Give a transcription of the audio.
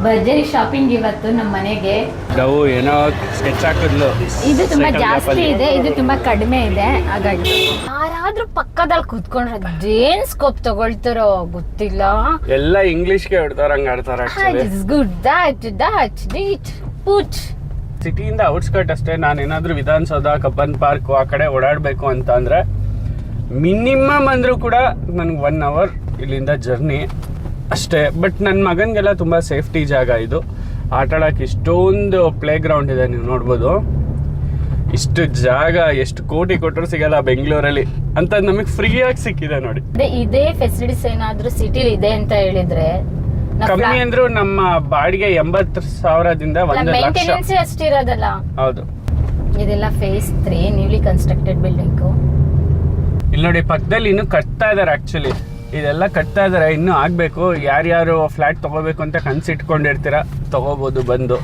ಭರ್ಜರಿ ಶಾಪಿಂಗ್ ಇವತ್ತು ನಮ್ಮ ಮನೆಗೆ. ನಾವು ಏನೋ ಸ್ಕೆಚ್ ಹಾಕಿದ್ಲು. ಇದು ತುಂಬಾ ಜಾಸ್ತಿ ಇದೆ, ಇದು ತುಂಬಾ ಕಡಿಮೆ ಇದೆ. ಹಾಗಾಗಿ ಯಾರಾದ್ರೂ ಪಕ್ಕದಲ್ಲಿ ಕೂತ್ಕೊಂಡ್ರೆ ಅದೇನ್ ಸ್ಕೋಪ್ ತಗೊಳ್ತಾರೋ ಗೊತ್ತಿಲ್ಲ. ಎಲ್ಲ ಇಂಗ್ಲಿಷ್ಗೆ ಹೊಡ್ತಾರ ಹಂಗ ಆಡ್ತಾರ. ಗುಡ್ ದಟ್ ಪುಟ್ ಸಿಟಿಯಿಂದ ಔಟ್ಸ್ಕರ್ಟ್ ಅಷ್ಟೇ. ನಾನೇನಾದ್ರೂ ವಿಧಾನಸೌಧ, ಕಬ್ಬನ್ ಪಾರ್ಕ್ ಆ ಕಡೆ ಓಡಾಡಬೇಕು ಅಂತ ಅಂದ್ರೆ ಮಿನಿಮಮ್ ಅಂದ್ರೂ ಕೂಡ ನನಗೆ 1 hour ಇಲ್ಲಿಂದ ಜರ್ನಿ ಅಷ್ಟೇ. ಬಟ್ ನನ್ನ ಮಗನಿಗೆಲ್ಲ ತುಂಬ ಸೇಫ್ಟಿ ಜಾಗ ಇದು. ಆಟಾಡೋಕೆ ಇಷ್ಟೊಂದು ಪ್ಲೇ ಗ್ರೌಂಡ್ ಇದೆ, ನೀವು ನೋಡ್ಬೋದು. ಇಷ್ಟು ಜಾಗ ಎಷ್ಟು ಕೋಟಿ ಕೊಟ್ಟರು ಸಿಗಲ್ಲ ಬೆಂಗಳೂರಲ್ಲಿ ಅಂತ ನಮಗೆ ಫ್ರೀಯಾಗಿ ಸಿಕ್ಕಿದೆ ನೋಡಿ. ಇದೇ ಫೆಸಿಲಿಟೀಸ್ ಏನಾದ್ರೂ ಸಿಟಿಲಿ ಇದೆ ಅಂತ ಹೇಳಿದ್ರೆ ಕಮ್ಮಿ ಅಂದ್ರೂ ನಮ್ಮ ಬಾಡಿಗೆ 80,000ದಿಂದ 1 ಲಕ್ಷ ಅಷ್ಟಿರೋದಲ್ಲ. ಹೌದು. ಇದೆಲ್ಲ ಫೇಸ್ 3 ನ್ಯೂಲಿ ಕನ್ಸ್ಟ್ರಕ್ಟೆಡ್ ಬಿಲ್ಡಿಂಗ್. ಇಲ್ಲಿ ನೋಡಿ ಪಕ್ಕದಲ್ಲಿ ಇನ್ನು ಕಟ್ತಾ ಇದಾರೆ. ಆಕ್ಚುಲಿ ಇದೆಲ್ಲ ಕಟ್ತಾ ಇದಾರೆ, ಇನ್ನೂ ಆಗ್ಬೇಕು. ಯಾರ್ಯಾರು ಫ್ಲಾಟ್ ತಗೋಬೇಕು ಅಂತ ಕನ್ಸಿಟ್ಕೊಂಡಿರ್ತೀರಾ ತಗೋಬಹುದು ಬಂದು.